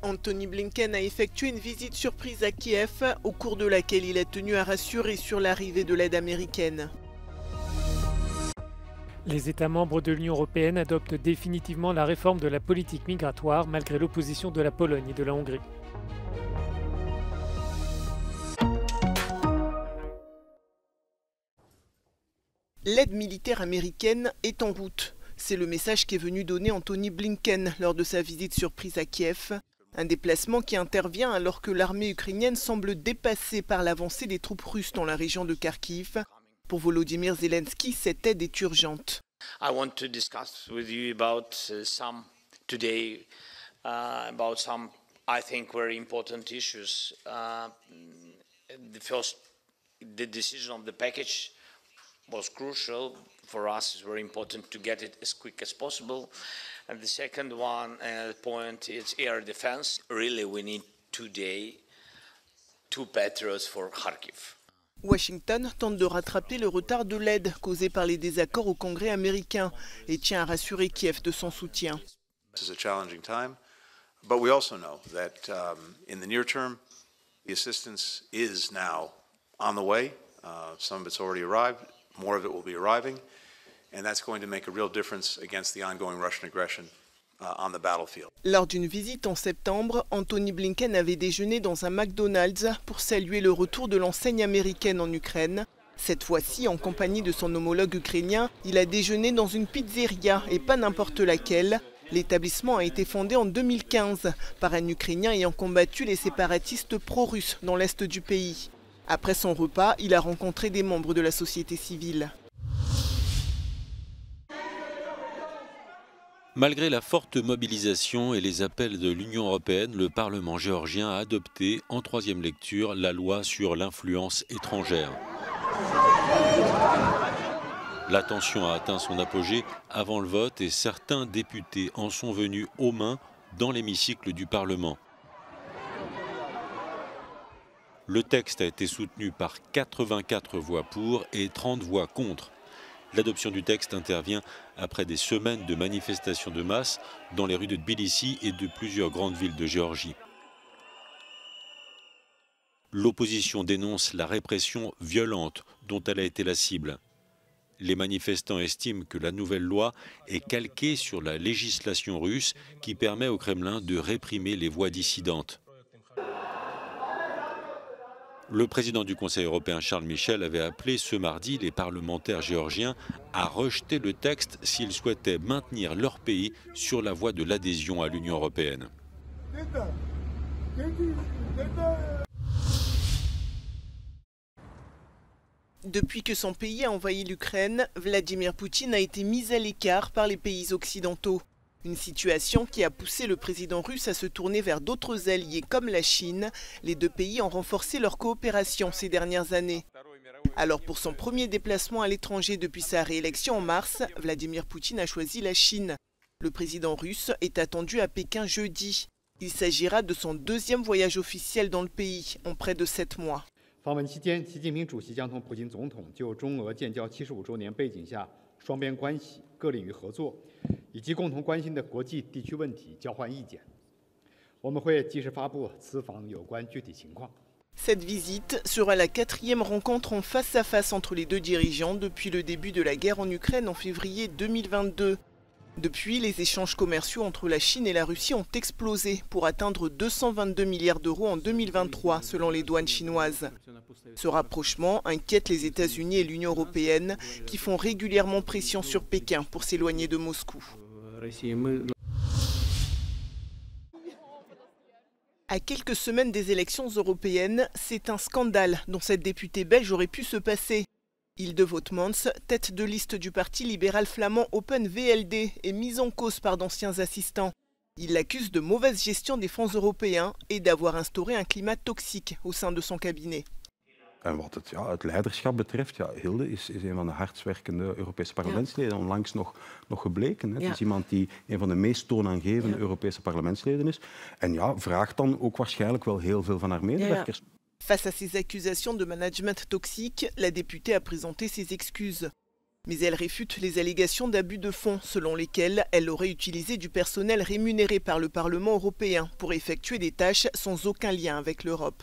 Antony Blinken a effectué une visite surprise à Kiev, au cours de laquelle il a tenu à rassurer sur l'arrivée de l'aide américaine. Les États membres de l'Union européenne adoptent définitivement la réforme de la politique migratoire malgré l'opposition de la Pologne et de la Hongrie. L'aide militaire américaine est en route. C'est le message qu'est venu donner Antony Blinken lors de sa visite surprise à Kiev. Un déplacement qui intervient alors que l'armée ukrainienne semble dépassée par l'avancée des troupes russes dans la région de Kharkiv. Pour Volodymyr Zelensky, cette aide est urgente. I want to discuss with you about some I think very important issues. The first, the decision of the package was crucial for us. It's very important to get it as quick as possible. And the second point is air defense. Really, we need today 2 Patriots for Kharkiv. Washington tente de rattraper le retard de l'aide causé par les désaccords au Congrès américain et tient à rassurer Kiev de son soutien. This is a challenging time, but we also know that in the near term, the assistance is now on the way. Some of it's already arrived, more of it will be arriving, and that's going to make a real difference against the ongoing Russian aggression on the battlefield. Lors d'une visite en septembre, Antony Blinken avait déjeuné dans un McDonald's pour saluer le retour de l'enseigne américaine en Ukraine. Cette fois-ci, en compagnie de son homologue ukrainien, il a déjeuné dans une pizzeria et pas n'importe laquelle. L'établissement a été fondé en 2015 par un Ukrainien ayant combattu les séparatistes pro-russes dans l'est du pays. Après son repas, il a rencontré des membres de la société civile. Malgré la forte mobilisation et les appels de l'Union européenne, le Parlement géorgien a adopté en 3e lecture la loi sur l'influence étrangère. La tension a atteint son apogée avant le vote et certains députés en sont venus aux mains dans l'hémicycle du Parlement. Le texte a été soutenu par 84 voix pour et 30 voix contre. L'adoption du texte intervient après des semaines de manifestations de masse dans les rues de Tbilissi et de plusieurs grandes villes de Géorgie. L'opposition dénonce la répression violente dont elle a été la cible. Les manifestants estiment que la nouvelle loi est calquée sur la législation russe qui permet au Kremlin de réprimer les voix dissidentes. Le président du Conseil européen Charles Michel avait appelé ce mardi les parlementaires géorgiens à rejeter le texte s'ils souhaitaient maintenir leur pays sur la voie de l'adhésion à l'Union européenne. Depuis que son pays a envahi l'Ukraine, Vladimir Poutine a été mis à l'écart par les pays occidentaux. Une situation qui a poussé le président russe à se tourner vers d'autres alliés comme la Chine. Les 2 pays ont renforcé leur coopération ces dernières années. Alors pour son premier déplacement à l'étranger depuis sa réélection en mars, Vladimir Poutine a choisi la Chine. Le président russe est attendu à Pékin jeudi. Il s'agira de son 2e voyage officiel dans le pays en près de 7 mois. 访问期间，习近平主席将同普京总统就中俄建交75周年背景下双边关系、各领域合作以及共同关心的国际地区问题交换意见。我们会及时发布此访有关具体情况。 Cette visite sera la 4e rencontre en face à face entre les 2 dirigeants depuis le début de la guerre en Ukraine en février 2022. Depuis, les échanges commerciaux entre la Chine et la Russie ont explosé pour atteindre 222 milliards d'euros en 2023 selon les douanes chinoises. Ce rapprochement inquiète les États-Unis et l'Union européenne qui font régulièrement pression sur Pékin pour s'éloigner de Moscou. À quelques semaines des élections européennes, c'est un scandale dont cette députée belge aurait pu se passer. Hilde Voetmans, tête de liste du parti libéral flamand Open VLD, est mise en cause par d'anciens assistants. Il l'accuse de mauvaise gestion des fonds européens et d'avoir instauré un climat toxique au sein de son cabinet. En wat het leiderschap betreft, Hilde is een van de hardst werkende Europese parlementsleden, onlangs nog gebleken. Het is iemand die een van de meest toonaangevende Europese parlementsleden is. En vraagt dan ook waarschijnlijk wel heel veel van haar medewerkers. Face à ces accusations de management toxique, la députée a présenté ses excuses. Mais elle réfute les allégations d'abus de fonds, selon lesquelles elle aurait utilisé du personnel rémunéré par le Parlement européen pour effectuer des tâches sans aucun lien avec l'Europe.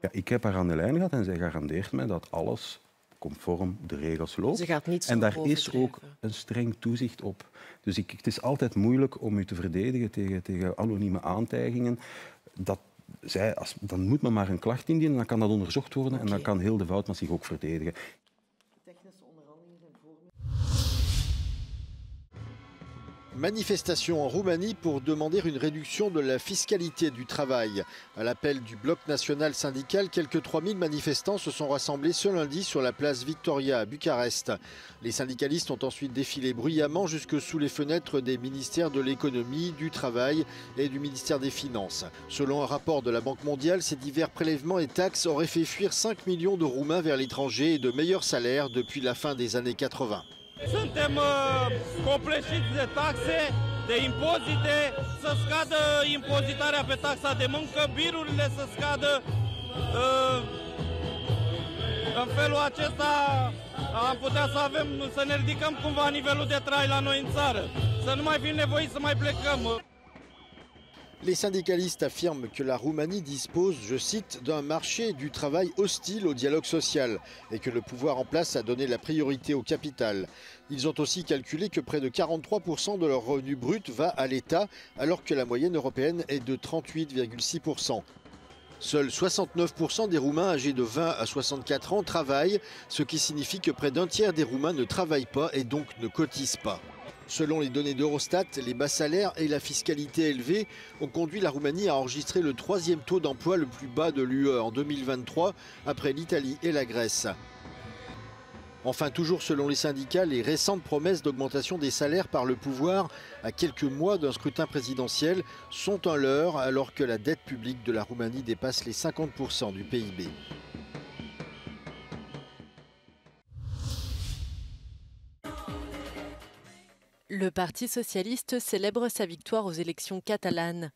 Ja, ik heb haar aan de lijn gehad en zij garandeert mij dat alles conform de regels loopt. En daar is ook een streng toezicht op. Dus het is altijd moeilijk om u te verdedigen tegen anonieme aantijgingen. Dan moet men maar een klacht indienen, dan kan dat onderzocht worden en dan kan heel de Woutmans zich ook verdedigen. Manifestation en Roumanie pour demander une réduction de la fiscalité du travail. À l'appel du bloc national syndical, quelques 3000 manifestants se sont rassemblés ce lundi sur la place Victoria à Bucarest. Les syndicalistes ont ensuite défilé bruyamment jusque sous les fenêtres des ministères de l'économie, du travail et du ministère des Finances. Selon un rapport de la Banque mondiale, ces divers prélèvements et taxes auraient fait fuir 5 millions de Roumains vers l'étranger et de meilleurs salaires depuis la fin des années 80. Suntem copleșiți de taxe, de impozite, să scadă impozitarea pe taxa de muncă, birurile să scadă. În felul acesta am putea să ne ridicăm cumva nivelul de trai la noi în țară, să nu mai fim nevoiți să mai plecăm. Les syndicalistes affirment que la Roumanie dispose, je cite, d'un marché du travail hostile au dialogue social et que le pouvoir en place a donné la priorité au capital. Ils ont aussi calculé que près de 43% de leur revenu brut va à l'État alors que la moyenne européenne est de 38,6%. Seuls 69% des Roumains âgés de 20 à 64 ans travaillent, ce qui signifie que près d'un tiers des Roumains ne travaillent pas et donc ne cotisent pas. Selon les données d'Eurostat, les bas salaires et la fiscalité élevée ont conduit la Roumanie à enregistrer le 3e taux d'emploi le plus bas de l'UE en 2023, après l'Italie et la Grèce. Enfin, toujours selon les syndicats, les récentes promesses d'augmentation des salaires par le pouvoir à quelques mois d'un scrutin présidentiel sont un leurre alors que la dette publique de la Roumanie dépasse les 50% du PIB. Le Parti socialiste célèbre sa victoire aux élections catalanes.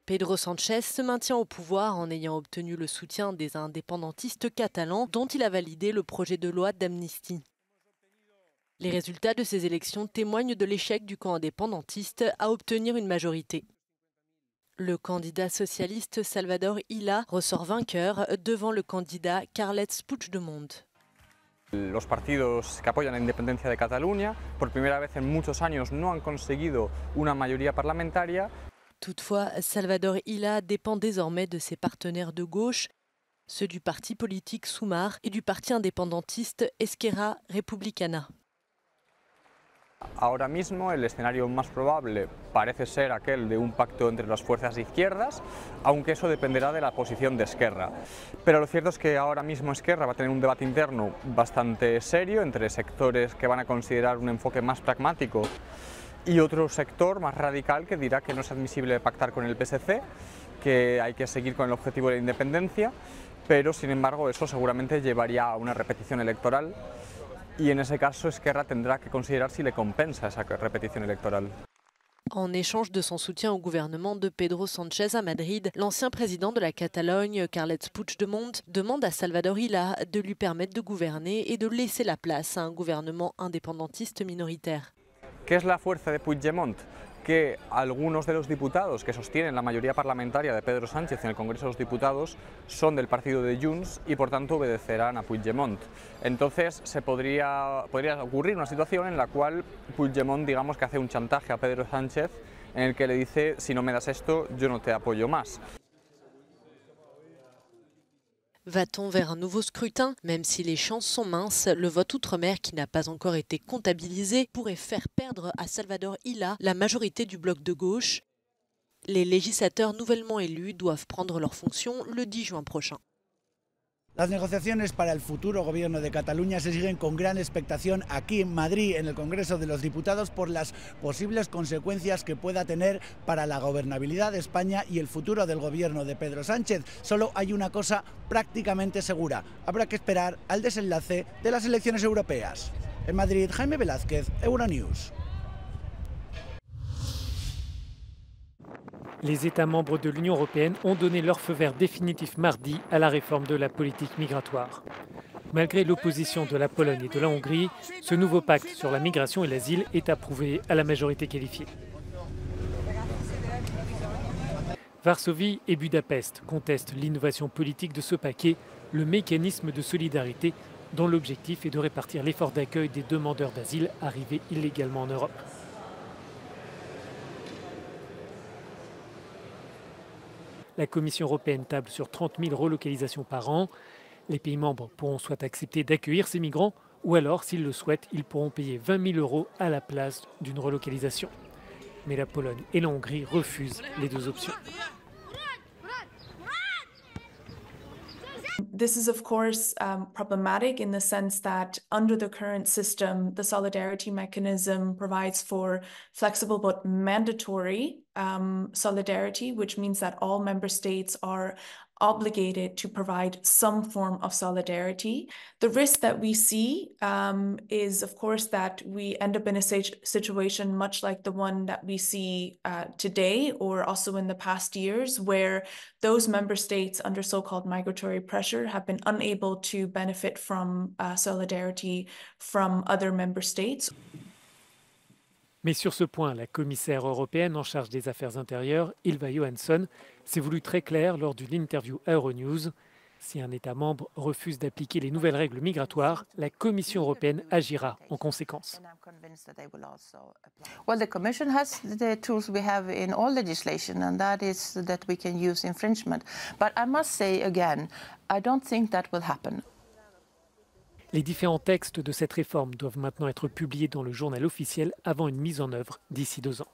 Pedro Sánchez se maintient au pouvoir en ayant obtenu le soutien des indépendantistes catalans dont il a validé le projet de loi d'amnistie. Les résultats de ces élections témoignent de l'échec du camp indépendantiste à obtenir une majorité. Le candidat socialiste Salvador Illa ressort vainqueur devant le candidat Carles Puigdemont. Los partidos que apoyan la independencia de Cataluña, por primera vez en muchos años, no han conseguido una mayoría parlamentaria. Toutefois, Salvador Illa dépend désormais de ses partenaires de gauche, ceux du parti politique Sumar et du parti indépendantiste Esquerra Republicana. Ahora mismo el escenario más probable parece ser aquel de un pacto entre las fuerzas de izquierdas, aunque eso dependerá de la posición de Esquerra. Pero lo cierto es que ahora mismo Esquerra va a tener un debate interno bastante serio entre sectores que van a considerar un enfoque más pragmático y otro sector más radical que dirá que no es admisible pactar con el PSC, que hay que seguir con el objetivo de la independencia, pero sin embargo eso seguramente llevaría a una repetición electoral. Y en ese caso, Esquerra tendrá que considerar si le compensa esa repetición electoral. En échange de son soutien au gouvernement de Pedro Sánchez à Madrid, l'ancien président de la Catalogne, Carles Puigdemont, demande à Salvador Illa de lui permettre de gouverner et de laisser la place à un gouvernement indépendantiste minoritaire. ¿Qué es la fuerza de Puigdemont? Que algunos de los diputados que sostienen la mayoría parlamentaria de Pedro Sánchez en el Congreso de los Diputados son del partido de Junts y por tanto obedecerán a Puigdemont. Entonces podría ocurrir una situación en la cual Puigdemont, digamos que hace un chantaje a Pedro Sánchez en el que le dice: si no me das esto, yo no te apoyo más. Va-t-on vers un nouveau scrutin? Même si les chances sont minces, le vote outre-mer qui n'a pas encore été comptabilisé pourrait faire perdre à Salvador Illa la majorité du bloc de gauche. Les législateurs nouvellement élus doivent prendre leurs fonctions le 10 juin prochain. Las negociaciones para el futuro gobierno de Cataluña se siguen con gran expectación aquí en Madrid, en el Congreso de los Diputados, por las posibles consecuencias que pueda tener para la gobernabilidad de España y el futuro del gobierno de Pedro Sánchez. Solo hay una cosa prácticamente segura: habrá que esperar al desenlace de las elecciones europeas. En Madrid, Jaime Velázquez, Euronews. Les États membres de l'Union européenne ont donné leur feu vert définitif mardi à la réforme de la politique migratoire. Malgré l'opposition de la Pologne et de la Hongrie, ce nouveau pacte sur la migration et l'asile est approuvé à la majorité qualifiée. Varsovie et Budapest contestent l'innovation politique de ce paquet, le mécanisme de solidarité, dont l'objectif est de répartir l'effort d'accueil des demandeurs d'asile arrivés illégalement en Europe. La Commission européenne table sur 30 000 relocalisations par an. Les pays membres pourront soit accepter d'accueillir ces migrants, ou alors, s'ils le souhaitent, ils pourront payer 20 000 € à la place d'une relocalisation. Mais la Pologne et la Hongrie refusent les deux options. This is, of course, problematic in the sense that under the current system, the solidarity mechanism provides for flexible but mandatory solidarity, which means that all member states are obligated to provide some form of solidarity. The risk that we see is, of course, that we end up in a situation much like the one that we see today or also in the past years, where those member states under so-called migratory pressure have been unable to benefit from solidarity from other member states. Mais sur ce point, la commissaire européenne en charge des affaires intérieures, Ylva Johansson, s'est voulue très claire lors d'une interview à Euronews. Si un État membre refuse d'appliquer les nouvelles règles migratoires, la Commission européenne agira en conséquence. Well, the Commission has the tools we have in all legislation, and that is that we can use infringement. But I must say again, I don't think that will happen. Les différents textes de cette réforme doivent maintenant être publiés dans le journal officiel avant une mise en œuvre d'ici 2 ans.